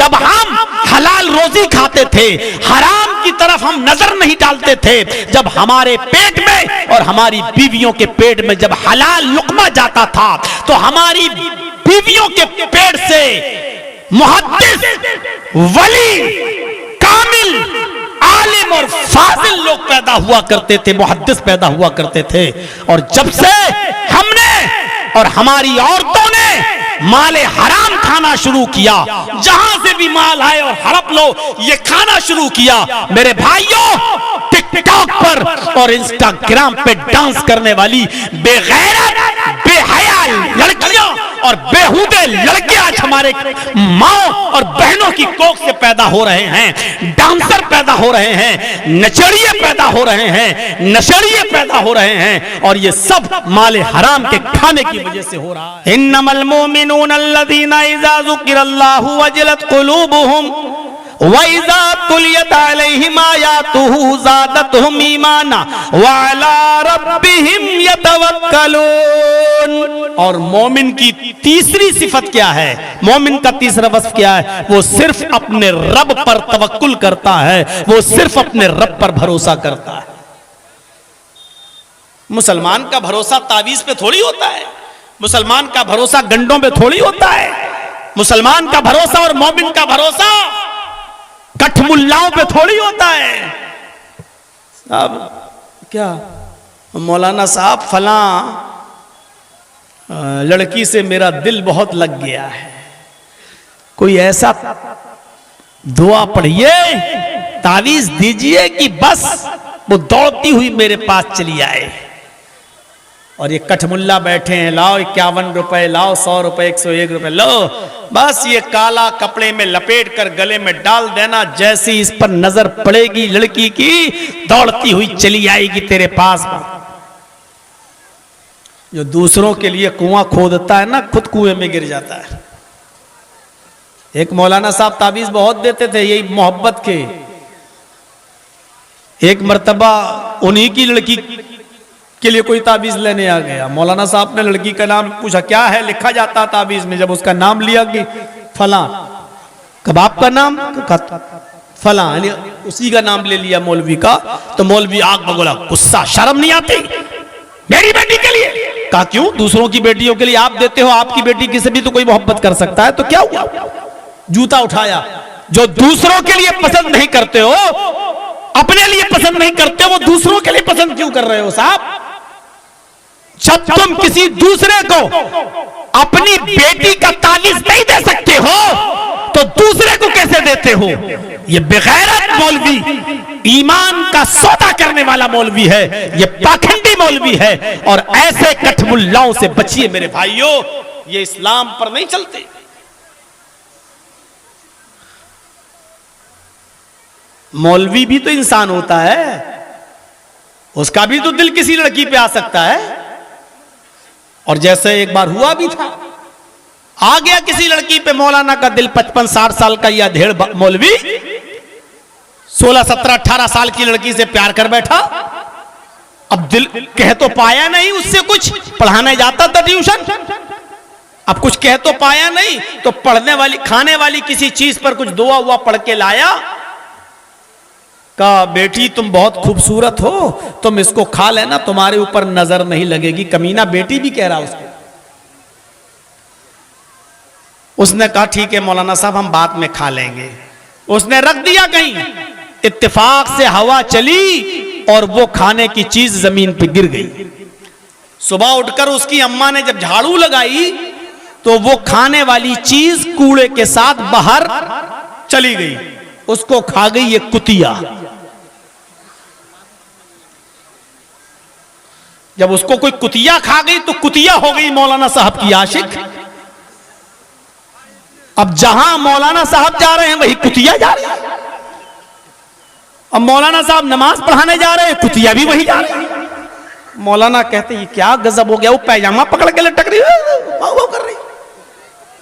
जब हम हलाल रोजी खाते थे, हराम की तरफ हम नजर नहीं डालते थे, जब हमारे पेट में और हमारी बीवियों के पेट में जब हलाल लुकमा जाता था तो हमारी बीवियों के पेट से मुहद्दिस, वली, कामिल, आलिम और फाजिल लोग पैदा हुआ करते थे, मुहद्दिस पैदा हुआ करते थे। और जब से हमने और हमारी औरतों ने माले हराम खाना शुरू किया, जहां से भी माल आए और हड़प लो, ये खाना शुरू किया, मेरे भाइयों, टिकटॉक पर और इंस्टाग्राम पे डांस करने वाली बेगैरत, बेहया लड़कियां और बेहूदे लड़के आज हमारे माँ और बहनों की कोख से पैदा हो रहे हैं, डांसर पैदा हो रहे हैं, नचड़िए पैदा हो रहे हैं, नशड़िए पैदा हो रहे हैं, और ये सब माले हराम के खाने की वजह से हो रहा है। इन्नमल मोमिनून अल्लज़ीना इज़ा ज़ुकिरल्लाहु वजलत क़ुलूबुहुम व इज़ा तुलियत अलैहिम आयातुहु ज़ादतहुम ईमाना व अला रब्बिहिम यतवक्कलून। और मोमिन की तीसरी सिफत क्या है? मोमिन का तीसरा वस्फ क्या है? वो सिर्फ अपने रब पर तवक्कुल करता है, वो सिर्फ अपने रब पर भरोसा करता है। मुसलमान का भरोसा तावीज पे थोड़ी होता है, मुसलमान का भरोसा गंडों पे थोड़ी होता है, मुसलमान का भरोसा और मोमिन का भरोसा कठमुल्लाओं पे थोड़ी होता है। साहब क्या मौलाना साहब, फलां लड़की से मेरा दिल बहुत लग गया है, कोई ऐसा दुआ पढ़िए, तावीज दीजिए कि बस वो दौड़ती हुई मेरे पास चली आए। और ये कठमुल्ला बैठे हैं, लाओ 51 रुपए, लाओ 100 रुपए, 101 रुपए, लो बस ये काला कपड़े में लपेट कर गले में डाल देना, जैसी इस पर नजर पड़ेगी लड़की की, दौड़ती हुई चली आएगी तेरे पास। जो दूसरों के लिए कुआं खोदता है ना, खुद कुएं में गिर जाता है। एक मौलाना साहब ताबीज बहुत देते थे यही मोहब्बत के। एक मर्तबा उन्हीं की लड़की के लिए कोई ताबीज लेने आ गया, मौलाना साहब ने लड़की का नाम पूछा, क्या है लिखा जाता ताबीज में? जब उसका नाम लिया कि फलां, कबाब का नाम फलां, यानी उसी का नाम ले लिया मौलवी का, तो मौलवी आग बगोला, गुस्सा, शर्म नहीं आती मेरी बेटी के लिए? कहा क्यों? दूसरों की बेटियों के लिए आप देते हो, आपकी बेटी किसी भी तो कोई मोहब्बत कर सकता है, तो क्या हुआ? जूता उठाया। जो दूसरों के लिए पसंद नहीं करते हो, अपने लिए पसंद नहीं करते, वो दूसरों के लिए पसंद क्यों कर रहे हो साहब? जब तुम किसी दूसरे को अपनी बेटी का तावीज नहीं दे सकते हो तो दूसरे को कैसे देते हो? ये बेगैरत मौलवी, ईमान का सौदा करने वाला मौलवी है, ये पाखंडी मौलवी है। और ऐसे कठमुल्लाओं से बचिए मेरे भाइयों, ये इस्लाम पर नहीं चलते। मौलवी भी तो इंसान होता है, उसका भी तो दिल किसी लड़की पे आ सकता है। और जैसे एक बार हुआ भी था, आ गया किसी लड़की पे मौलाना का दिल, 55-60 साल का यह अधेड़ मौलवी 16-17-18 साल की लड़की से प्यार कर बैठा। अब दिल कह तो पाया नहीं उससे, कुछ पढ़ाने जाता था ट्यूशन, अब कुछ कह तो पाया नहीं, तो पढ़ने वाली, खाने वाली किसी चीज पर कुछ दुआ हुआ पढ़ के लाया। कहा बेटी तुम बहुत खूबसूरत हो, तुम इसको खा लेना, तुम्हारे ऊपर नजर नहीं लगेगी। कमीना बेटी भी कह रहा उसको। उसने कहा ठीक है मौलाना साहब, हम बाद में खा लेंगे। उसने रख दिया कहीं, इत्तेफाक से हवा चली और वो खाने की चीज जमीन पे गिर गई। सुबह उठकर उसकी अम्मा ने जब झाड़ू लगाई तो वो खाने वाली चीज कूड़े के साथ बाहर चली गई, उसको खा गई ये कुतिया। जब उसको कोई कुतिया खा गई तो कुतिया हो गई मौलाना साहब की आशिक। अब जहां मौलाना साहब जा रहे हैं वही कुतिया जा रही है। अब मौलाना साहब नमाज पढ़ाने जा रहे हैं, कुतिया भी वही जा रही है। मौलाना कहते ये क्या गजब हो गया, वो पैजामा पकड़ के लटक रही कर रही।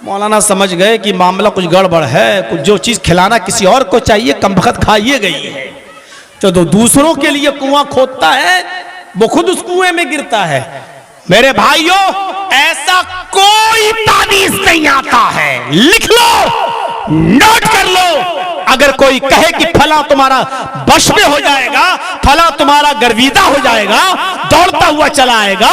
मौलाना समझ गए कि मामला कुछ गड़बड़ है, कुछ जो चीज खिलाना किसी और को चाहिए, कमबख्त खाइए गई है। तो दूसरों के लिए कुआं खोदता है, वो खुद उस कुएं में गिरता है। मेरे भाइयों, ऐसा कोई तावीज नहीं आता है, लिख लो, नोट कर लो। अगर कोई कहे कि फला तुम्हारा वश में हो जाएगा, फला तुम्हारा गर्विदा हो जाएगा, दौड़ता हुआ चला आएगा,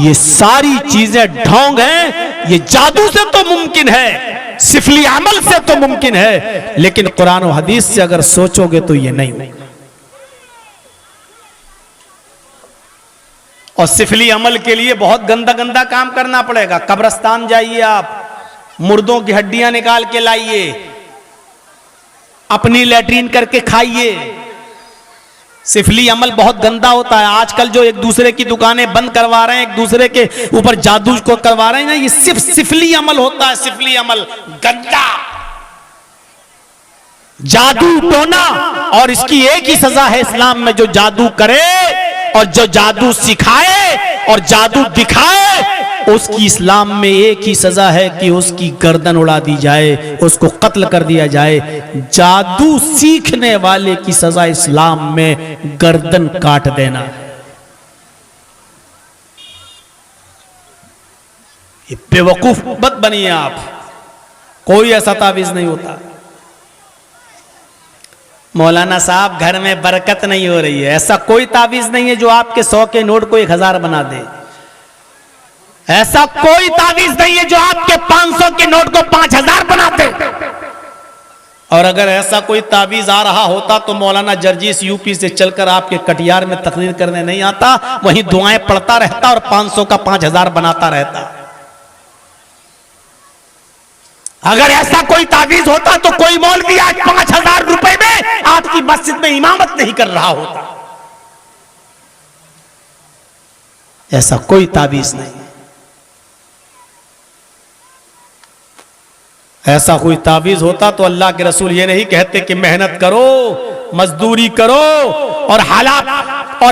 ये सारी चीजें ढोंग हैं। ये जादू से तो मुमकिन है, सिफली अमल से तो मुमकिन है, लेकिन कुरान और हदीस से अगर सोचोगे तो ये नहीं होगा। और सिफली अमल के लिए बहुत गंदा गंदा काम करना पड़ेगा। कब्रिस्तान जाइए, आप मुर्दों की हड्डियां निकाल के लाइए, अपनी लैट्रीन करके खाइए। सिफली अमल बहुत गंदा होता है। आजकल जो एक दूसरे की दुकानें बंद करवा रहे हैं, एक दूसरे के ऊपर जादू को करवा रहे हैं ना, ये सिर्फ सिफली अमल होता है। सिफली अमल गंदा, जादू टोना। और इसकी एक ही सजा है इस्लाम में, जो जादू करे और जो जादू सिखाए और जादू दिखाए, उसकी इस्लाम में एक ही सजा है कि उसकी गर्दन उड़ा दी जाए, उसको कत्ल कर दिया जाए। जादू सीखने वाले की सजा इस्लाम में गर्दन काट देना है। ये बेवकूफ मत बनिए आप, कोई ऐसा तावीज नहीं होता। मौलाना साहब घर में बरकत नहीं हो रही है, ऐसा कोई तावीज नहीं है जो आपके 100 के नोट को 1000 बना दे। ऐसा कोई तावीज नहीं है जो आपके 500 के नोट को 5000 बना दे। और अगर ऐसा कोई तावीज आ रहा होता तो मौलाना जर्जीस यूपी से चलकर आपके कटियार में तकरीर करने नहीं आता, वहीं दुआएं पढ़ता रहता और 500 का 5000 बनाता रहता। अगर ऐसा कोई तावीज होता तो कोई मौलवी आज 5000 रुपए में आपकी मस्जिद में इमामत नहीं कर रहा होता। ऐसा कोई तावीज नहीं। ऐसा कोई तावीज होता तो अल्लाह के रसूल ये नहीं कहते कि मेहनत करो, मजदूरी करो और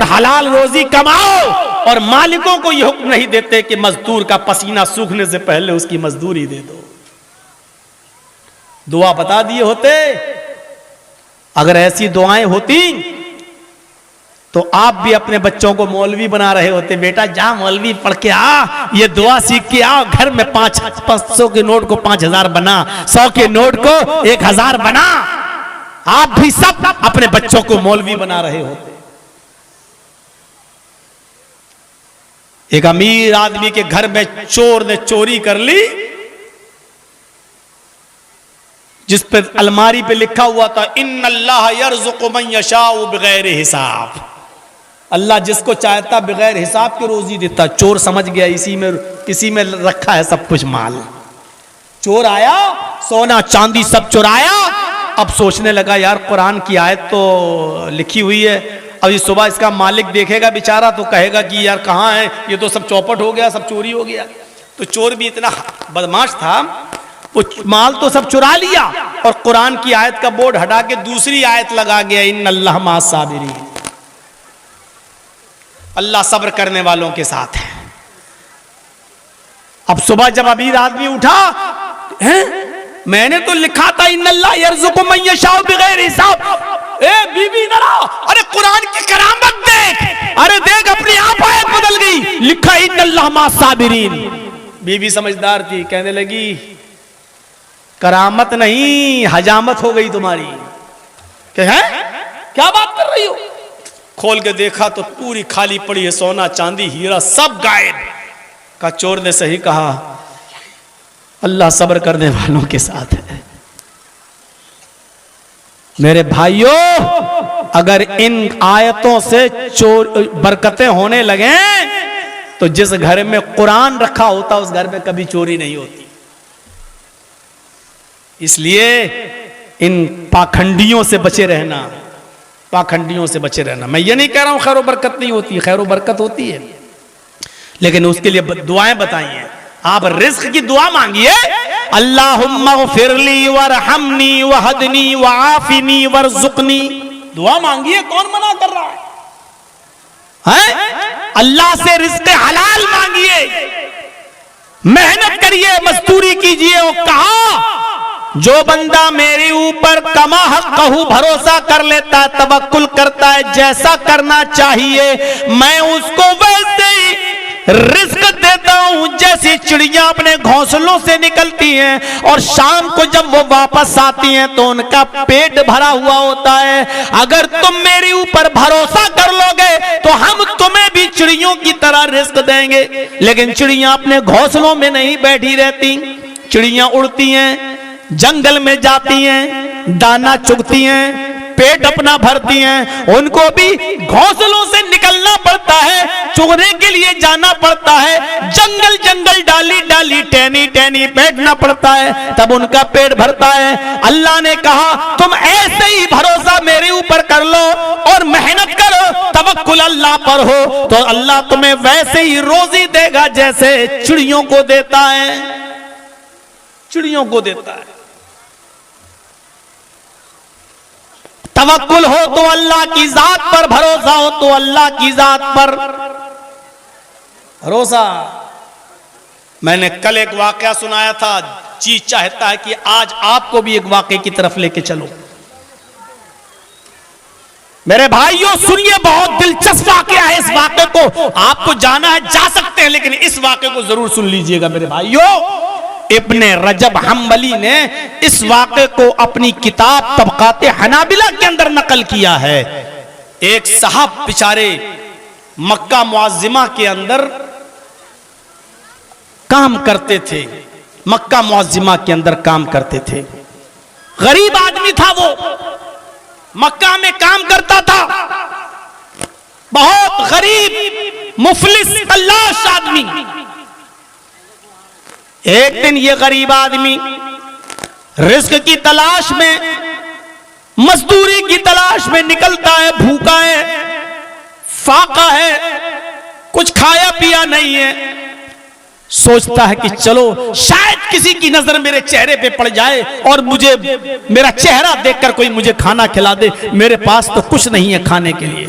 हलाल रोजी कमाओ, और मालिकों को यह हुक्म नहीं देते कि मजदूर का पसीना सूखने से पहले उसकी मजदूरी दे दो। दुआ बता दिए होते। अगर ऐसी दुआएं होती तो आप भी अपने बच्चों को मौलवी बना रहे होते। बेटा जा मौलवी पढ़ के आ, ये दुआ सीख के आ, घर में 500 के नोट को 5000 बना, 100 के नोट को 1000 बना। आप भी सब अपने बच्चों को मौलवी बना रहे होते। एक अमीर आदमी के घर में चोर ने चोरी कर ली, जिस पर अलमारी पे लिखा हुआ था इन्नल्लाह यर्ज़ुक़ु मन यशाउ बिगैर हिसाब। अल्लाह जिसको चाहता बगैर हिसाब के रोजी देता। चोर समझ गया इसी में रखा है सब कुछ माल। चोर आया, सोना चांदी सब चुराया। अब सोचने लगा यार कुरान की आयत तो लिखी हुई है, अब ये सुबह इसका मालिक देखेगा बेचारा तो कहेगा कि यार कहाँ है, ये तो सब चौपट हो गया, सब चोरी हो गया। तो चोर भी इतना बदमाश था, वो माल तो सब चुरा लिया और कुरान की आयत का बोर्ड हटा के दूसरी आयत लगा गया इन्नल्लाह माअस साबिरीन। अल्लाह सब्र करने वालों के साथ है। अब सुबह जब अमीर आदमी उठा, है मैंने तो लिखा था इन्नल्लाह यर्ज़ुक़ु मन यशाउ बिगैर हिसाब। ए बीबी ना, अरे कुरान की करामत देख, अरे देख अपनी आप आयत बदल गई, लिखा इन्नल्लाह माअस साबिरीन। बीबी समझदार थी, कहने लगी करामत नहीं हजामत हो गई तुम्हारी। क्या है, क्या बात कर रही हो? खोल के देखा तो पूरी खाली पड़ी है, सोना चांदी हीरा सब गायब। का चोर ने सही कहा, अल्लाह सब्र करने वालों के साथ है। मेरे भाइयों, अगर इन आयतों से बरकतें होने लगे तो जिस घर में कुरान रखा होता उस घर में कभी चोरी नहीं होती। इसलिए इन पाखंडियों से बचे रहना, पाखंडियों से बचे रहना। मैं ये नहीं कह रहा हूं खैर बरकत नहीं होती, खैर बरकत होती है, लेकिन उसके लिए दुआएं बताइए। आप रिज़्क़ की दुआ मांगिए, अल्लाहुम्मा ग़फ़िरली वरहमनी वहदनी वआफ़िनी वरज़ुक़नी। दुआ मांगिए, कौन मना कर रहा है? अल्लाह से रिज़्क़ हलाल मांगिए, मेहनत करिए, मजदूरी कीजिए। और कहा जो बंदा मेरे ऊपर कमा हक़्क़हू भरोसा कर लेता है, तवक्कुल करता है, जैसा करना चाहिए मैं उसको वैसे ही रिज़्क़ देता हूं जैसी चिड़िया अपने घोंसलों से निकलती हैं और शाम को जब वो वापस आती हैं तो उनका पेट भरा हुआ होता है। अगर तुम मेरे ऊपर भरोसा कर लोगे तो हम तुम्हें भी चिड़ियों की तरह रिस्क देंगे। लेकिन चिड़िया अपने घोंसलों में नहीं बैठी रहती, चिड़िया उड़ती हैं, जंगल में जाती हैं, दाना चुगती हैं, पेट अपना भरती हैं। उनको भी घोंसलों से निकलना पड़ता है, चुगने के लिए जाना पड़ता है, जंगल जंगल डाली डाली टहनी टहनी बैठना पड़ता है, तब उनका पेट भरता है। अल्लाह ने कहा तुम ऐसे ही भरोसा मेरे ऊपर कर लो और मेहनत करो, तवक्कुल अल्लाह पर हो तो अल्लाह तुम्हें वैसे ही रोजी देगा जैसे चिड़ियों को देता है, चिड़ियों को देता है। तवक्कुल हो तो अल्लाह की जात पर, भरोसा हो तो अल्लाह की जात पर भरोसा। मैंने कल एक वाकया सुनाया था, जी चाहता है कि आज आपको भी एक वाकये की तरफ लेके चलो। मेरे भाइयों सुनिए, बहुत दिलचस्प वाकया है। इस वाकये को आपको जाना है जा सकते हैं, लेकिन इस वाकये को जरूर सुन लीजिएगा मेरे भाइयों। इब्ने रजब हम्बली ने इस वाक़े को अपनी किताब तबक़ात हनाबिला के अंदर नकल किया है। एक साहब बेचारे मक्का मुअज़्ज़िमा के अंदर काम करते थे, मक्का मुअज़्ज़िमा के अंदर काम करते थे। गरीब आदमी था वो, मक्का में काम करता था, बहुत गरीब मुफलिस तलाश आदमी। एक दिन ये गरीब आदमी रिस्क की तलाश में, मजदूरी की तलाश में निकलता है। भूखा है, फाका है, कुछ खाया पिया नहीं है। सोचता है कि चलो शायद किसी की नजर मेरे चेहरे पे पड़ जाए और मुझे मेरा चेहरा देखकर कोई मुझे खाना खिला दे, मेरे पास तो कुछ नहीं है खाने के लिए।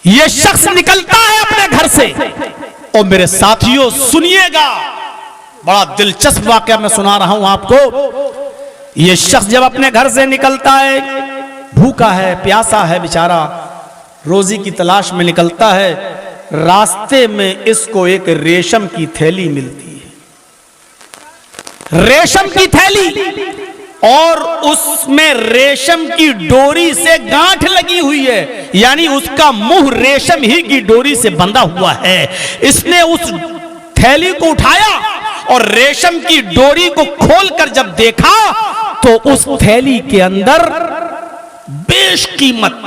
ये शख्स निकलता है अपने घर से। और मेरे साथियों सुनिएगा, बड़ा दिलचस्प वाकया मैं सुना रहा हूं आपको। ये शख्स जब अपने घर से निकलता है, भूखा है, प्यासा है बेचारा, रोजी की तलाश में निकलता है। रास्ते में इसको एक रेशम की थैली मिलती है, रेशम की थैली, और उसमें रेशम की डोरी से गांठ लगी हुई है, यानी उसका मुंह रेशम ही की डोरी से बंधा हुआ है। इसने उस थैली को उठाया और रेशम की डोरी को खोलकर जब देखा तो उस थैली के अंदर बेशकीमत,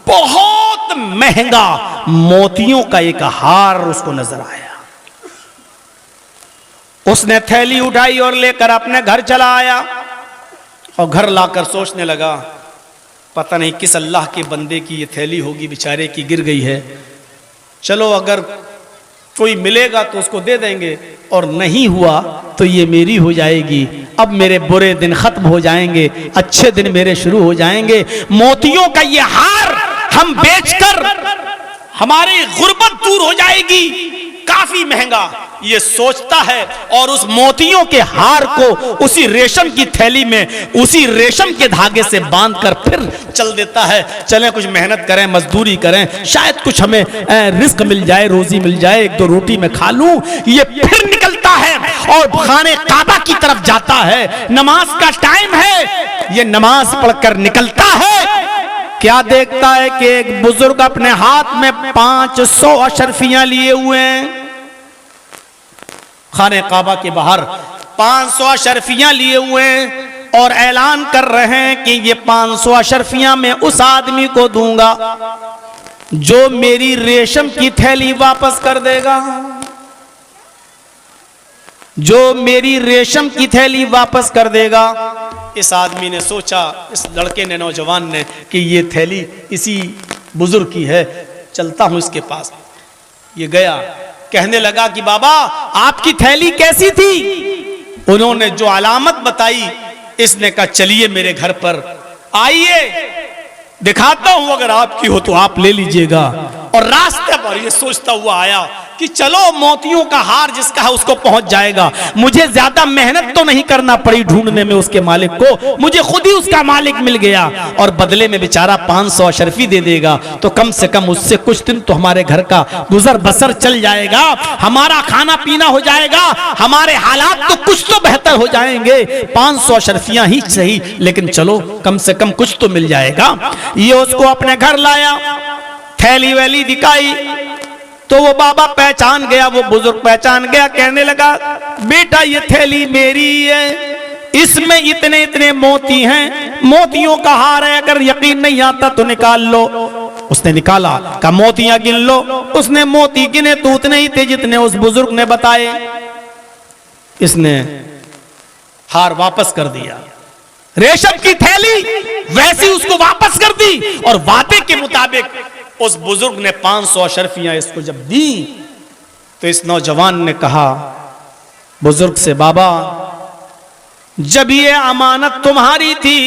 बहुत महंगा मोतियों का एक हार उसको नजर आया। उसने थैली उठाई और लेकर अपने घर चला आया और घर लाकर सोचने लगा, पता नहीं किस अल्लाह के बंदे की ये थैली होगी, बेचारे की गिर गई है। चलो अगर कोई मिलेगा तो उसको दे देंगे, और नहीं हुआ तो ये मेरी हो जाएगी। अब मेरे बुरे दिन खत्म हो जाएंगे, अच्छे दिन मेरे शुरू हो जाएंगे। मोतियों का ये हार हम बेचकर हमारी गुर्बत दूर हो जाएगी, काफी महंगा ये सोचता है। और उस मोतियों के हार को उसी रेशम की थैली में, उसी रेशम के धागे से बांधकर फिर चल देता है। चलें कुछ मेहनत करें, मजदूरी करें, शायद कुछ हमें रिस्क मिल जाए, रोजी मिल जाए, एक दो रोटी में खा लूं। ये फिर निकलता है और खाने काबा की तरफ जाता है। नमाज का टाइम है, ये नमाज पढ़कर निकलता है। क्या देखता है कि एक बुजुर्ग अपने हाथ में 500 अशरफियां लिए हुए हैं, खाने काबा के बाहर 500 अशरफियां लिए हुए हैं, और ऐलान कर रहे हैं कि ये 500 अशरफियां मैं उस आदमी को दूंगा जो मेरी रेशम की थैली वापस कर देगा, जो मेरी रेशम की थैली वापस कर देगा। इस आदमी ने सोचा, इस लड़के ने, नौजवान ने, कि ये थैली इसी बुजुर्ग की है, चलता हूं इसके पास। ये गया, कहने लगा कि बाबा आपकी थैली कैसी थी? उन्होंने जो अलामत बताई, इसने कहा चलिए मेरे घर पर आइए, दिखाता हूं, अगर आपकी हो तो आप ले लीजिएगा। और रास्ते पर ये सोचता हुआ आया कि चलो मोतियों का हार जिसका है उसको पहुंच जाएगा, मुझे ज्यादा मेहनत तो नहीं करना पड़ी ढूंढने में उसके मालिक को, मुझे खुद ही उसका मालिक मिल गया और बदले में बेचारा 500 अशरफी दे देगा, तो कम से कम उससे कुछ दिन तो हमारे घर का गुजर बसर चल जाएगा, हमारा खाना पीना हो जाएगा, हमारे हालात तो कुछ तो बेहतर हो जाएंगे। 500 अशरफियां ही सही, लेकिन चलो कम से कम कुछ तो मिल जाएगा। ये उसको अपने घर लाया, थैली वैली दिखाई तो वो बाबा पहचान गया, वो बुजुर्ग पहचान गया, कहने लगा बेटा ये थैली मेरी है, इसमें इतने इतने मोती हैं, मोतियों का हार है, अगर यकीन नहीं आता तो निकाल लो। उसने निकाला, कहा मोतियां गिन लो। उसने मोती गिने तो उतने ही थे जितने उस बुजुर्ग ने बताए। इसने हार वापस कर दिया, रेशम की थैली वैसी उसको वापस कर दी और वादे के मुताबिक उस बुजुर्ग ने 500 अशरफियां इसको जब दी तो इस नौजवान ने कहा बुजुर्ग से, बाबा जब ये अमानत तुम्हारी थी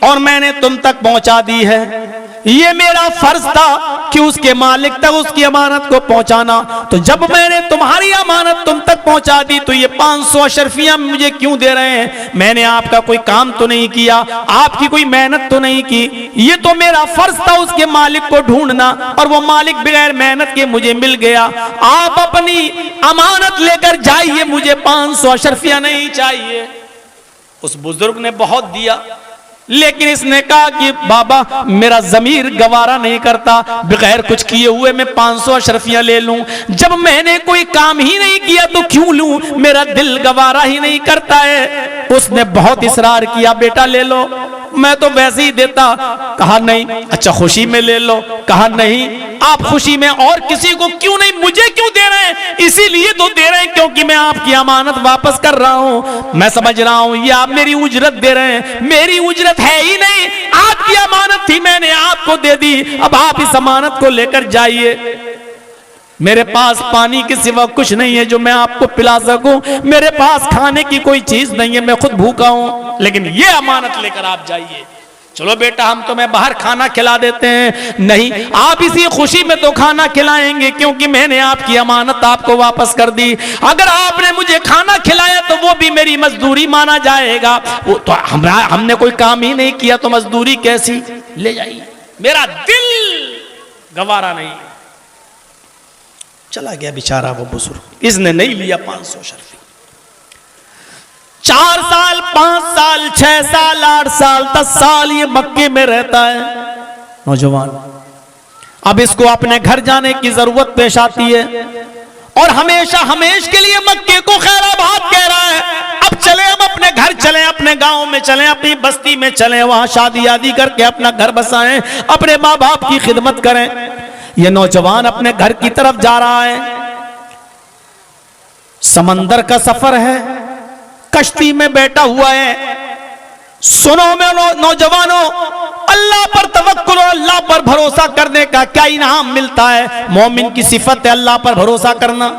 और मैंने तुम तक पहुंचा दी है, ये मेरा फर्ज था कि उसके मालिक तक उसकी अमानत को पहुंचाना, तो जब मैंने तुम्हारी अमानत तुम तक पहुंचा दी तो ये 500 अशरफियां मुझे क्यों दे रहे हैं? मैंने आपका कोई काम तो नहीं किया, आपकी कोई मेहनत तो नहीं की, ये तो मेरा फर्ज था उसके मालिक को ढूंढना और वो मालिक बगैर मेहनत के मुझे मिल गया। आप अपनी अमानत लेकर जाइए, मुझे 500 अशरफियां नहीं चाहिए। उस बुजुर्ग ने बहुत दिया, लेकिन इसने कहा कि बाबा मेरा जमीर गवारा नहीं करता बगैर कुछ किए हुए मैं 500 अशरफियां ले लूं, जब मैंने कोई काम ही नहीं किया तो क्यों लूं, मेरा दिल गवारा ही नहीं करता है। उसने बहुत इसरार किया, बेटा ले लो, मैं तो वैसे ही देता। कहा नहीं। अच्छा खुशी में ले लो। कहा नहीं, आप खुशी में और किसी को क्यों नहीं, मुझे क्यों दे रहे हैं? इसीलिए तो दे रहे हैं क्योंकि मैं आपकी अमानत वापस कर रहा हूं। मैं समझ रहा हूं ये आप मेरी उजरत दे रहे हैं, मेरी उजरत है ही नहीं, आपकी अमानत थी, मैंने आपको दे दी, अब आप इस अमानत को लेकर जाइए। मेरे पास पानी के सिवा कुछ नहीं है जो मैं आपको पिला सकूं, मेरे पास खाने की कोई चीज नहीं है, मैं खुद भूखा हूं, लेकिन ये अमानत लेकर आप जाइए। चलो बेटा हम तुम्हें बाहर खाना खिला देते हैं। नहीं, आप इसी खुशी में तो खाना खिलाएंगे क्योंकि मैंने आपकी अमानत आपको वापस कर दी। अगर आपने मुझे खाना खिलाया तो वो भी मेरी मजदूरी माना जाएगा, वो तो हमने कोई काम ही नहीं किया तो मजदूरी कैसी? ले जाइए, मेरा दिल गवारा नहीं। चला गया बेचारा वो बुजुर्ग, इसने नहीं लिया 500 अशरफी। 4 साल 5 साल 6 साल 8 साल 10 साल ये मक्के में रहता है नौजवान। अब इसको अपने घर जाने की जरूरत पेश आती है और हमेशा हमेश के लिए मक्के को खैराबाद कह रहा है। अब चले, हम अपने घर चले, अपने गांव में चले, अपनी बस्ती में चले, वहां शादी आदि करके अपना घर बसाएं, अपने माँ बाप की खिदमत करें। यह नौजवान अपने घर की तरफ जा रहा है, समंदर का सफर है, कश्ती में बैठा हुआ है। सुनो मेरे नौजवानों, अल्लाह पर तवक्कुल, अल्लाह पर भरोसा करने का क्या इनाम मिलता है। मोमिन की सिफत है अल्लाह पर भरोसा करना।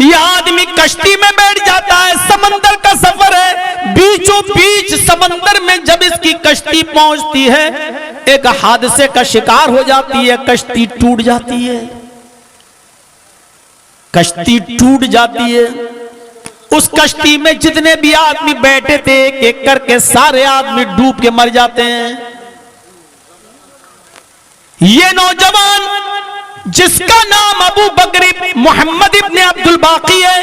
यह आदमी कश्ती में बैठ जाता है, समंदर का सफर है, बीचों बीच समंदर में जब इसकी कश्ती पहुंचती है एक हादसे का शिकार हो जाती है, कश्ती टूट जाती है, कश्ती टूट जाती है। उस कश्ती में जितने भी आदमी बैठे थे एक एक करके सारे आदमी डूब के मर जाते हैं। ये नौजवान जिसका नाम अबू बकर मोहम्मद इब्ने अब्दुल बाकी है,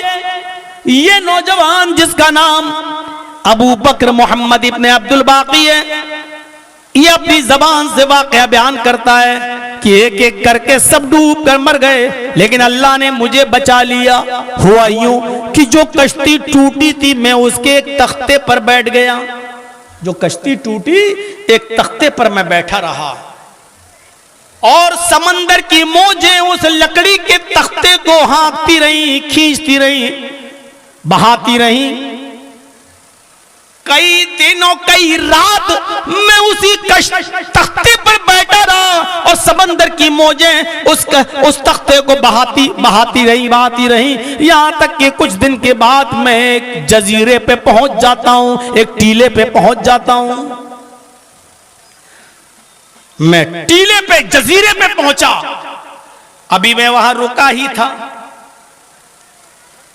ये नौजवान जिसका नाम अबू बकर मोहम्मद इब्ने अब्दुल बाकी है, ये अपनी जबान से वाकया बयान करता है कि एक एक करके सब डूब कर मर गए, लेकिन अल्लाह ने मुझे बचा लिया। हुआ यूं कि जो कश्ती टूटी थी मैं उसके एक तख्ते पर बैठ गया, जो कश्ती टूटी एक तख्ते पर मैं बैठा रहा और समंदर की मौजें उस लकड़ी के तख्ते को हाँकती रही, खींचती रही, बहाती रही। कई दिनों कई रात मैं उसी तख्ते पर बैठा रहा और समंदर की मौजें उस तख्ते को बहाती रही, यहां तक कि कुछ दिन के बाद मैं एक जजीरे पे पहुंच जाता हूं, एक टीले पे पहुंच जाता हूं। मैं टीले पे जजीरे पे पहुंचा। अभी मैं वहां रुका ही था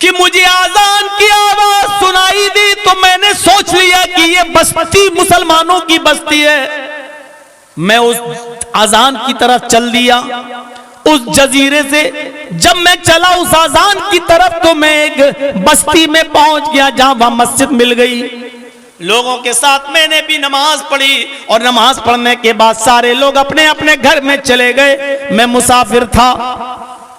कि मुझे आजान की आवाज सुनाई दी, तो मैंने सोच लिया कि ये बस्ती मुसलमानों की बस्ती है। मैं उस आजान की तरफ चल दिया। उस जजीरे से जब मैं चला उस आजान की तरफ, तो मैं एक बस्ती में पहुंच गया जहां वहां मस्जिद मिल गई। लोगों के साथ मैंने भी नमाज पढ़ी और नमाज पढ़ने के बाद सारे लोग अपने अपने घर में चले गए। मैं मुसाफिर था,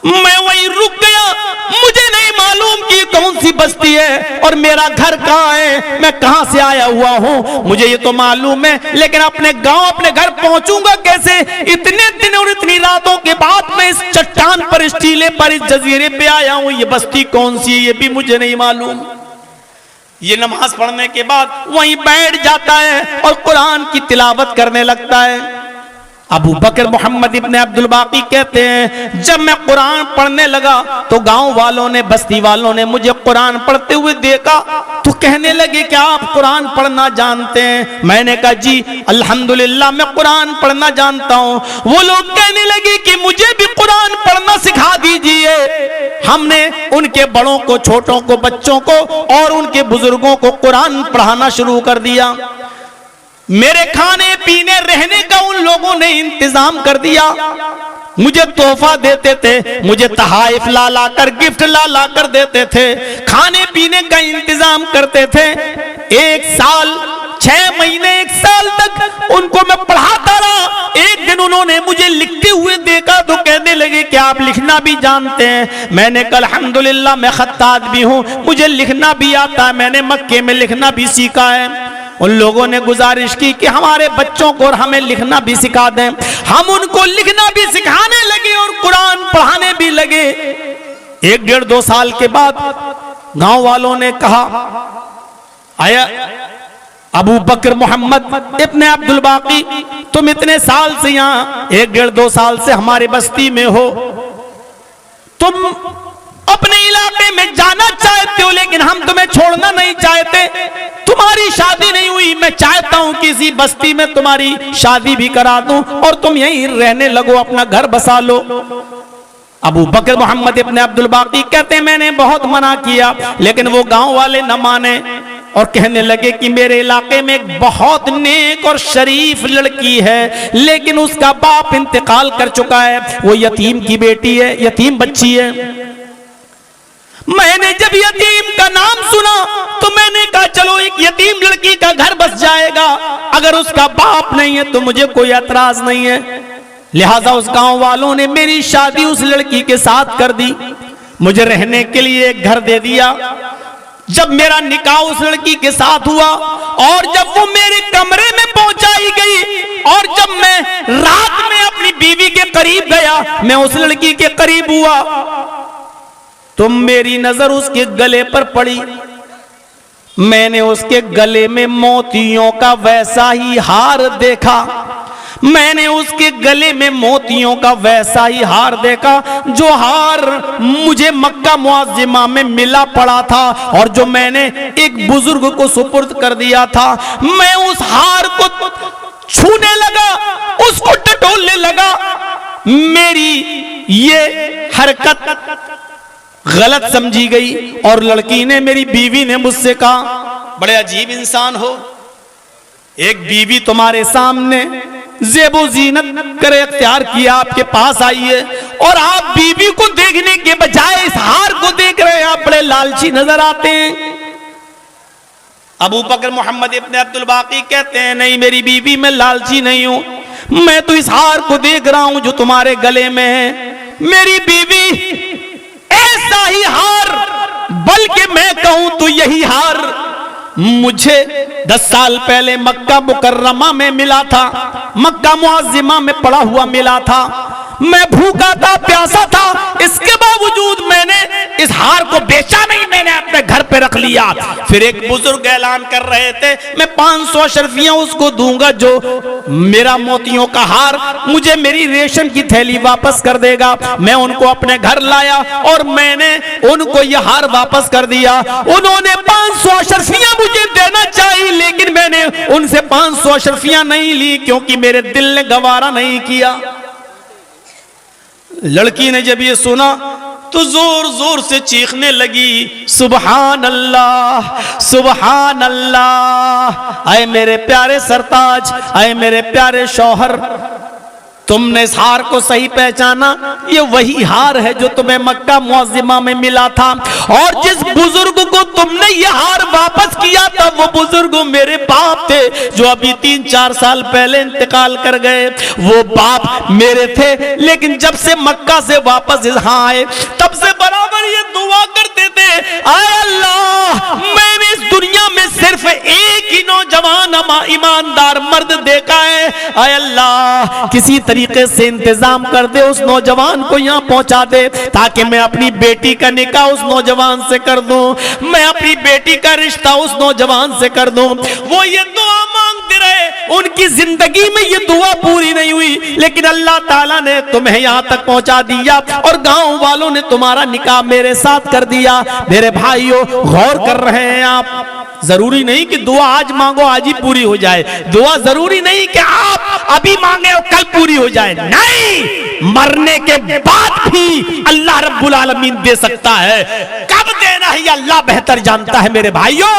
मैं वहीं रुक गया। मुझे नहीं मालूम कि कौन सी बस्ती है और मेरा घर कहाँ है, मैं कहां से आया हुआ हूं, मुझे ये तो मालूम है, लेकिन अपने गांव अपने घर पहुंचूंगा कैसे? इतने दिन और इतनी रातों के बाद मैं इस चट्टान पर, इस टीले पर, इस जजीरे पे आया हूं। ये बस्ती कौन सी है ये भी मुझे नहीं मालूम। ये नमाज पढ़ने के बाद वहीं बैठ जाता है और कुरान की तिलावत करने लगता है। अबू बकर मोहम्मद इब्ने अब्दुल बाकी कहते हैं, जब मैं कुरान पढ़ने लगा तो गांव वालों ने, बस्ती वालों ने मुझे कुरान पढ़ते हुए देखा तो कहने लगे क्या आप कुरान पढ़ना जानते हैं? मैंने कहा जी अल्हम्दुलिल्लाह मैं कुरान पढ़ना जानता हूं। वो लोग कहने लगे कि मुझे भी कुरान पढ़ना सिखा दीजिए। हमने उनके बड़ों को, छोटों को, बच्चों को और उनके बुजुर्गों को कुरान पढ़ाना शुरू कर दिया। मेरे खाने पीने रहने का उन लोगों ने इंतजाम कर दिया। मुझे तोहफा देते थे, मुझे तहाइफ ला ला कर, गिफ्ट ला ला कर देते थे, खाने पीने का इंतजाम करते थे। 1 साल 6 महीने 1 साल तक उनको मैं पढ़ाता रहा। एक दिन उन्होंने मुझे लिखते हुए देखा तो कहने लगे कि आप लिखना भी जानते हैं? मैंने कहा अल्हम्दुलिल्लाह मैं खत्तात भी हूं, मुझे लिखना भी आता है, मैंने मक्के में लिखना भी सीखा है। उन लोगों ने गुजारिश की कि हमारे बच्चों को और हमें लिखना भी सिखा दें। हम उनको लिखना भी सिखाने लगे और कुरान पढ़ाने भी लगे। 1 डेढ़ 2 साल के बाद गांव वालों ने कहा, आया अबू बकर मोहम्मद इब्ने अब्दुल बाकी, तुम इतने साल से यहाँ 1 डेढ़ 2 साल से हमारे बस्ती में हो, तुम अपने इलाके में जाना चाहते हो लेकिन हम तुम्हें छोड़ना नहीं चाहते। तुम्हारी शादी नहीं हुई, मैं चाहता हूं किसी बस्ती में तुम्हारी शादी भी करा दूं और तुम यहीं रहने लगो, अपना घर बसा लो। अबू बकर मोहम्मद इब्ने अब्दुल बाकी कहते हैं मैंने बहुत मना किया लेकिन वो गांव वाले न माने और कहने लगे कि मेरे इलाके में एक बहुत नेक और शरीफ लड़की है लेकिन उसका बाप इंतकाल कर चुका है, वो यतीम की बेटी है, यतीम बच्ची है। मैंने जब यतीम का नाम सुना तो मैंने कहा चलो एक यतीम लड़की का घर बस जाएगा, अगर उसका बाप नहीं है तो मुझे कोई एतराज नहीं है। लिहाजा उस गांव वालों ने मेरी शादी उस लड़की के साथ कर दी, मुझे रहने के लिए एक घर दे दिया। जब मेरा निकाह उस लड़की के साथ हुआ और जब वो मेरे कमरे में पहुंचाई गई और जब मैं रात में अपनी बीवी के करीब गया, मैं उस लड़की के करीब हुआ तो मेरी नजर उसके गले पर पड़ी। मैंने उसके गले में मोतियों का वैसा ही हार देखा, मैंने उसके गले में मोतियों का वैसा ही हार देखा जो हार मुझे मक्का मुअज्जिमा में मिला पड़ा था और जो मैंने एक बुजुर्ग को सुपुर्द कर दिया था। मैं उस हार को छूने लगा, उसको टटोलने लगा। मेरी ये हरकत गलत समझी गई और लड़की ने, मेरी बीवी ने मुझसे कहा बड़े अजीब इंसान हो, एक बीवी तुम्हारे सामने ज़ेबो ज़ीनत करे अख्तियार किया आपके पास आई है और आप बीवी को देखने के बजाय इस हार को देख रहे हैं, आप बड़े लालची नजर आते हैं। अबू बकर मोहम्मद इब्ने अब्दुल बाकी कहते हैं नहीं मेरी बीवी मैं लालची नहीं हूं, मैं तो इस हार को देख रहा हूं जो तुम्हारे गले में है। मेरी बीवी ऐसा ही हार, बल्कि मैं कहूं तो यही हार मुझे 10 साल पहले मक्का मुकर्रमा में मिला था, मक्का मुअज्जिमा में पड़ा हुआ मिला था। मैं भूखा था, प्यासा था, इसके बावजूद मैंने इस हार को बेचा नहीं, मैंने अपने घर पे रख लिया। दिया। फिर एक बुजुर्ग ऐलान कर रहे थे, मैं 500 अशरफियां उसको दूंगा जो मेरा मोतियों का हार, मुझे मेरी रेशम की थैली वापस कर देगा। मैं उनको अपने घर लाया और मैंने उनको यह हार वापस कर दिया। उन्होंने 500 अशरफियां मुझे देना चाहिए, लेकिन मैंने उनसे 500 अशरफियां नहीं ली, क्योंकि मेरे दिल ने गवारा नहीं किया। लड़की ने जब ये सुना तो जोर जोर से चीखने लगी, सुबहान अल्लाह, सुबहान अल्लाह। आए मेरे प्यारे सरताज, आए मेरे प्यारे शौहर, तुमने इस हार को सही पहचाना। ये वही हार है जो तुम्हें मक्का मुअज्जिमा में मिला था, और जिस बुजुर्ग को तुमने ये हार वापस किया था वो बुजुर्ग मेरे बाप थे, जो अभी 3-4 साल पहले इंतकाल कर गए। वो बाप मेरे थे, लेकिन जब से मक्का से वापस यहाँ आए तब से बराबर ये दुआ करते थे, आए अल्लाह, मैंने इस दुनिया में सिर्फ एक ही नौजवान ईमानदार मर्द देखा है। आए अल्लाह, किसी तरीके से इंतजाम कर दे, उस नौजवान को यहाँ पहुंचा दे, ताकि मैं अपनी बेटी का निकाह उस नौजवान से कर दूं, मैं अपनी बेटी का रिश्ता उस नौजवान से कर दूं। वो ये दुआ मांगते रहे, उनकी जिंदगी में ये दुआ पूरी नहीं हुई, लेकिन अल्लाह ताला ने तुम्हें यहाँ तक पहुंचा दिया और गांव वालों ने तुम्हारा निकाह मेरे साथ कर दिया। मेरे भाइयों, गौर कर रहे हैं आप, जरूरी नहीं कि दुआ आज मांगो आज ही पूरी हो जाए। दुआ जरूरी नहीं कि आप अभी मांगे और कल पूरी हो जाए, नहीं, मरने के बाद भी अल्लाह रब्बुल आलमीन दे सकता है। कब देना है ये अल्लाह बेहतर जानता है। मेरे भाइयों,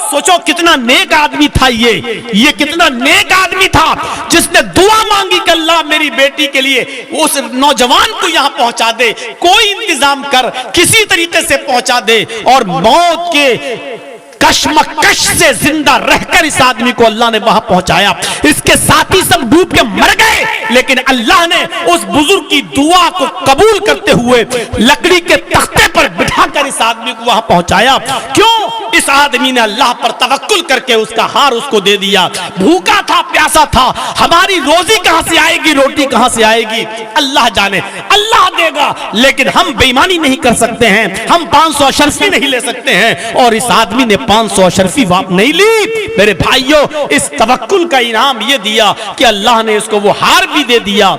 सोचो कितना नेक आदमी था ये कितना नेक आदमी था जिसने दुआ मांगी कि अल्लाह मेरी बेटी के लिए उस नौजवान को यहां पहुंचा दे, कोई इंतजाम कर, किसी तरीके से पहुंचा दे। और मौत के कश्मकश से जिंदा रहकर इस आदमी को अल्लाह ने वहां पहुंचाया। इसके साथी सब डूब के मर गए, लेकिन अल्लाह ने उस बुजुर्ग की दुआ को कबूल करते हुए लकड़ी के तख्ते पर बिठाकर इस आदमी को वहां पहुंचाया। क्यों? इस आदमी ने अल्लाह पर तवक्कुल करके उसका हार उसको दे दिया। भूखा था, प्यासा था, हमारी रोजी कहां से आएगी, रोटी कहां से आएगी, अल्लाह जाने, अल्लाह देगा, लेकिन हम बेईमानी नहीं कर सकते हैं, हम 500 अशरफी नहीं ले सकते हैं। और इस आदमी ने 500 अशरफी वाप नहीं ली। मेरे भाइयों, इस तवक्कुल का इनाम ये दिया कि अल्लाह ने इसको वो हार भी दे दिया,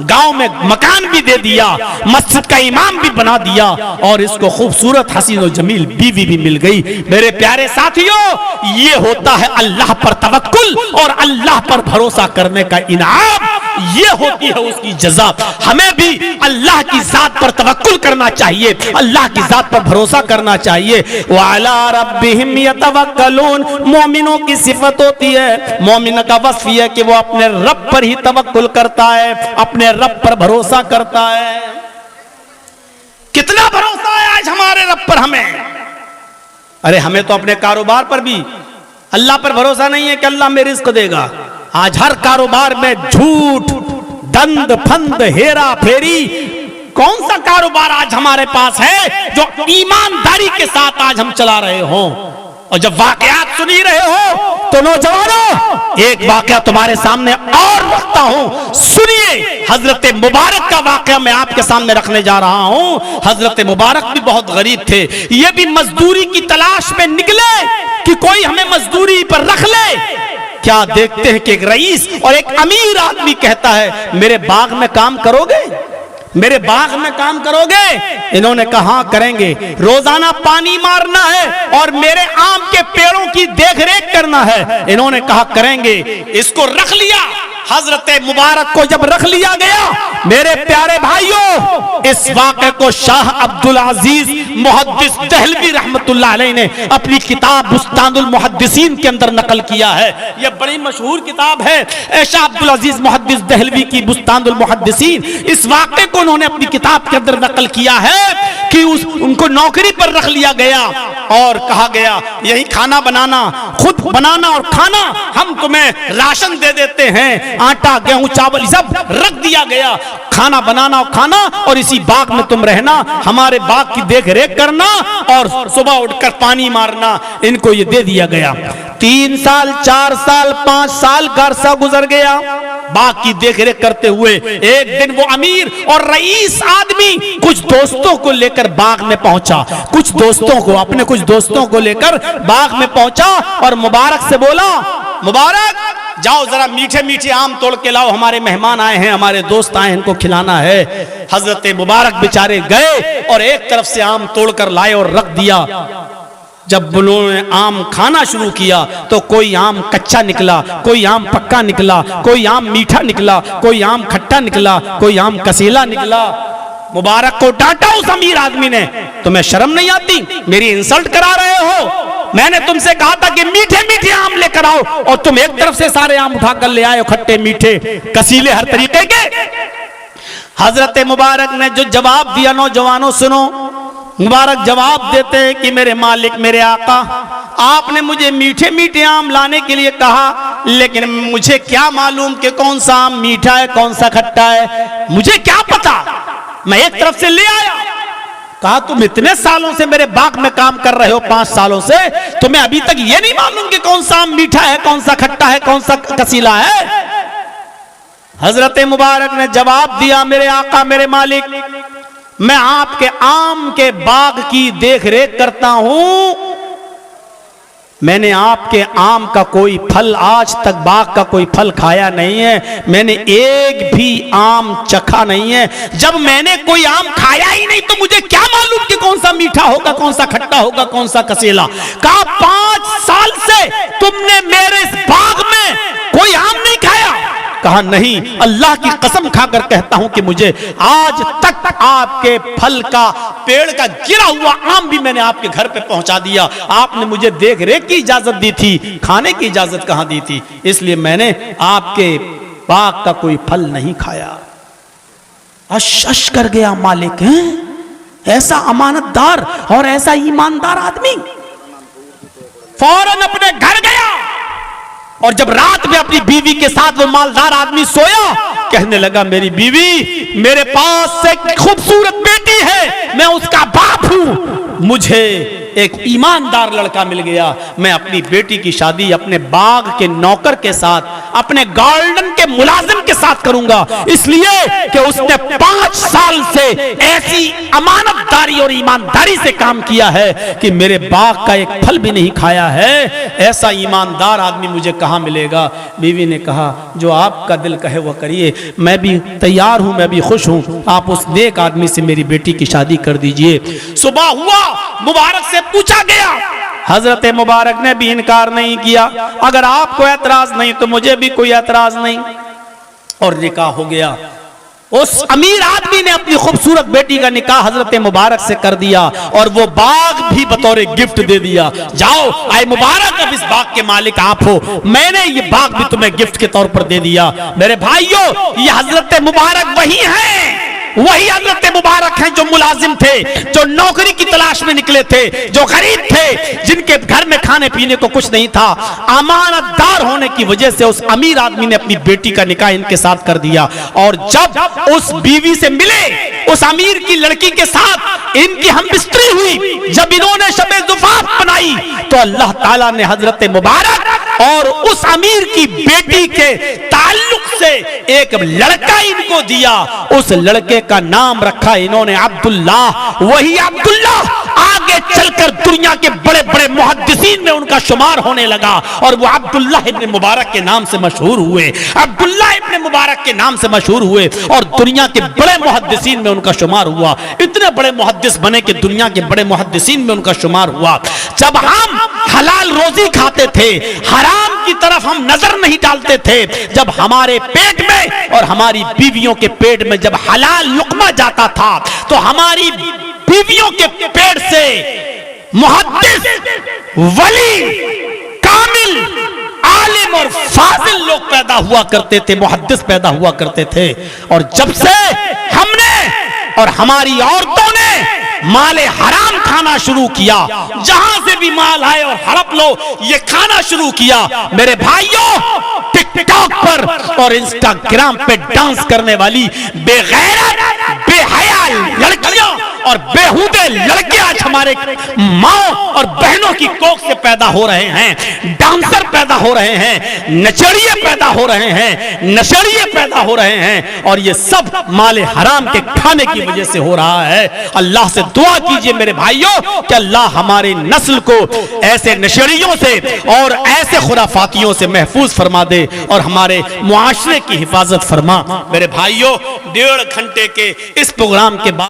गांव में मकान भी दे दिया, मस्जिद का इमाम भी बना दिया, और इसको खूबसूरत हसीन और जमील बीवी भी मिल गई। मेरे प्यारे साथियों, ये होता है अल्लाह पर तवक्कुल और अल्लाह पर भरोसा करने का इनाम, ये होती है उसकी जज़ा। हमें भी अल्लाह की जात पर तवक्कुल करना चाहिए, अल्लाह की जात पर भरोसा करना चाहिए। व अला रब्बिहिम यतवक्कलून, मोमिनों की सिफत होती है, मोमिन का वस्फ है कि वो अपने रब पर ही तवक्कुल करता है, अपने रब पर भरोसा करता है। कितना भरोसा है आज हमारे रब पर हमें? अरे हमें तो अपने कारोबार पर भी अल्लाह पर भरोसा नहीं है कि अल्लाह में रिज़्क देगा। आज हर कारोबार में झूठ, दंद फंद, हेरा फेरी, कौन सा कारोबार आज हमारे पास है जो ईमानदारी के साथ आज हम चला रहे हो? और जब वाकयात सुन ही रहे हो तो नौजवानों, एक वाकया तुम्हारे सामने और रखता हूं, सुनिए। हजरत मुबारक का वाकया मैं आपके सामने रखने जा रहा हूं। हजरत मुबारक भी बहुत गरीब थे, ये भी मजदूरी की तलाश में निकले कि कोई हमें मजदूरी पर रख ले। क्या देखते हैं कि एक रईस और एक अमीर आदमी कहता है, मेरे बाग में काम करोगे, मेरे बाग में काम करोगे? इन्होंने कहा करेंगे, रोजाना पानी मारना है और मेरे आम के पेड़ों की देखरेख करना है। इन्होंने कहा करेंगे। इसको रख लिया। हजरत मुबारक को जब रख लिया गया, मेरे प्यारे भाइयों, इस वाक़े को शाह अब्दुल अजीज मुहद्दिस दहलवी रहमतुल्लाह अलैह ने अपनी किताब बुस्तानुल मुहद्दिसीन के अंदर नकल किया है। यह बड़ी मशहूर किताब है शाह अब्दुल अजीज मुहद्दिस दहलवी की बुस्तानुल मुहद्दिसीन। इस वाक़े को उन्होंने अपनी किताब के अंदर नकल किया है कि उनको नौकरी पर रख लिया गया और कहा गया, यही खाना बनाना, खुद बनाना और खाना, हम तुम्हें राशन दे देते हैं, आटा गेहूं चावल सब रख दिया गया, खाना बनाना और खाना, और इसी बाग में तुम रहना, हमारे बाग की देख रेख करना और सुबह उठकर पानी मारना। इनको ये दे दिया गया। 3 साल 4 साल 5 साल का अरसा गुजर गया बाग की देख रेख करते हुए। एक दिन वो अमीर और रईस आदमी कुछ दोस्तों को लेकर बाग में पहुंचा, कुछ दोस्तों को, अपने कुछ दोस्तों को लेकर बाग में पहुंचा और मुबारक से बोला, मुबारक जाओ जरा मीठे मीठे आम तोड़ के लाओ, हमारे मेहमान आए हैं, हमारे दोस्त आए हैं, इनको खिलाना है। हजरत मुबारक बेचारे गए और एक तरफ से आम तोड़कर लाए और रख दिया। जब उन्होंने आम खाना शुरू किया तो कोई आम कच्चा निकला, कोई आम पक्का निकला, कोई आम मीठा निकला, कोई आम खट्टा निकला, कोई आम कसीला निकला। मुबारक को डांटा उस अमीर आदमी ने, तुम्हें शर्म नहीं आती, मेरी इंसल्ट करा रहे हो? मैंने तुमसे कहा था कि मीठे मीठे आम लेकर आओ और तुम एक तरफ से सारे आम उठाकर ले आए हो, खट्टे मीठे कसीले हर तरीके के। हजरत मुबारक ने जो जवाब दिया, नौजवानों सुनो, मुबारक जवाब देते हैं कि मेरे मालिक, मेरे आका, आपने मुझे मीठे मीठे आम लाने के लिए कहा, लेकिन मुझे क्या मालूम कि कौन सा आम मीठा है कौन सा खट्टा है, मुझे क्या पता, मैं एक तरफ से ले आया। कहा तुम इतने सालों से मेरे बाग में काम कर रहे हो, 5 सालों से, तुम्हें अभी तक ये नहीं मालूम कि कौन सा आम मीठा है कौन सा खट्टा है कौन सा कसीला है? हजरत मुबारक ने जवाब दिया, मेरे आका, मेरे मालिक, मैं आपके आम के बाग की देख रेख करता हूं, मैंने आपके आम का कोई फल, आज तक बाग का कोई फल खाया नहीं है, मैंने एक भी आम चखा नहीं है। जब मैंने कोई आम खाया ही नहीं तो मुझे क्या मालूम कि कौन सा मीठा होगा कौन सा खट्टा होगा कौन सा कसेला। कहा 5 साल से तुमने मेरे इस बाग में कोई आम नहीं खाया? कहा नहीं, अल्लाह की कसम खाकर कहता हूं कि मुझे आज तक आपके फल का, पेड़ का गिरा हुआ आम भी मैंने आपके घर पे पहुंचा दिया। आपने मुझे देख रेख की इजाजत दी थी, खाने की इजाजत कहां दी थी, इसलिए मैंने आपके बाग का कोई फल नहीं खाया। अश कर गया मालिक, है ऐसा अमानतदार और ऐसा ईमानदार आदमी। फौरन अपने घर गया और जब रात में अपनी बीवी के साथ वो मालदार आदमी सोया, कहने लगा, मेरी बीवी, मेरे पास एक खूबसूरत बेटी है, मैं उसका बाप हूं, मुझे एक ईमानदार लड़का मिल गया, मैं अपनी बेटी की शादी अपने बाग के नौकर के साथ, अपने गार्डन के मुलाजिम के साथ करूंगा, इसलिए कि उसने 5 साल से ऐसी अमानतदारी और ईमानदारी से काम किया है कि मेरे बाग का एक फल भी नहीं खाया है। ऐसा ईमानदार आदमी मुझे कहां मिलेगा? बीवी ने कहा, जो आपका दिल कहे वो करिए, मैं भी तैयार हूं, मैं भी खुश हूं, आप उस नेक आदमी से मेरी बेटी की शादी कर दीजिए। सुबह हुआ, मुबारक से पूछा गया, हजरत मुबारक ने भी इनकार नहीं किया, अगर आपको एतराज नहीं तो मुझे भी कोई एतराज नहीं, और निकाह हो गया। उस अमीर आदमी ने अपनी खूबसूरत बेटी का निकाह हजरत मुबारक से कर दिया और वो बाग भी बतौर गिफ्ट दे दिया। जाओ आए मुबारक, अब इस बाग के मालिक आप हो, मैंने ये बाग भी तुम्हें गिफ्ट के तौर पर दे दिया। मेरे भाइयों, ये हजरत मुबारक वही हैं, वही हजरत मुबारक हैं जो मुलाजिम थे, जो नौकरी की तलाश में निकले थे, जो गरीब थे, जिनके घर में खाने पीने को कुछ नहीं था। अमानतदार होने की वजह से उस अमीर आदमी ने अपनी बेटी का निकाह इनके साथ कर दिया। और जब उस बीवी से मिले, उस अमीर की लड़की के साथ इनकी हमबिस्तरी हुई, जब इन्होंने शबे ज़ुफ़ाफ बनाई, तो अल्लाह ताला ने हजरत मुबारक और उस अमीर की बेटी के ताल्लुक से एक लड़का इनको दिया। उस लड़के का नाम रखा इन्होंने अब्दुल्ला। वही अब्दुल्ला आगे चलकर दुनिया के बड़े बड़े मुहद्दिसीन में उनका शुमार होने लगा और वो अब्दुल्ला इब्न मुबारक के नाम से मशहूर हुए। अब्दुल्ला इब्न मुबारक के नाम से मशहूर हुए और दुनिया के बड़े मुहद्दिसीन में उनका शुमार हुआ। इतने बड़े मुहद्दिस बने कि दुनिया के बड़े मुहद्दिसीन में उनका शुमार हुआ। जब हम हलाल रोजी खाते थे, हराम की तरफ हम नजर नहीं डालते थे, जब हमारे पेट में और हमारी बीवियों के पेट में जब हलाल लुकमा जाता था, तो हमारी बीवियों के पेट से मुहद्दिस, वली, कामिल, आलिम और फाजिल लोग पैदा हुआ करते थे, मुहद्दिस पैदा हुआ करते थे। और जब से हमने और हमारी औरतों ने माले हराम खाना शुरू किया, जहां से भी माल आए और हड़प लो, ये खाना शुरू किया, मेरे भाइयों टिकटॉक पर और इंस्टाग्राम पे डांस करने वाली बेगैरत बेहया लड़कियां और बेहूदे लड़के आज हमारे माँ और बहनों की कोख से पैदा हो रहे हैं, डांसर पैदा हो रहे हैं, नचड़िए पैदा हो रहे हैं, नशड़िए पैदा हो रहे हैं, और ये सब माले हराम के खाने की वजह से हो रहा है। अल्लाह से दुआ कीजिए मेरे भाइयों कि अल्लाह हमारी नस्ल को ऐसे नशड़ियों से और ऐसे खुराफातियों से महफूज फरमा दे और हमारे मुआशरे की हिफाजत फरमा। मेरे भाइयों, 1.5 घंटे के इस प्रोग्राम के बाद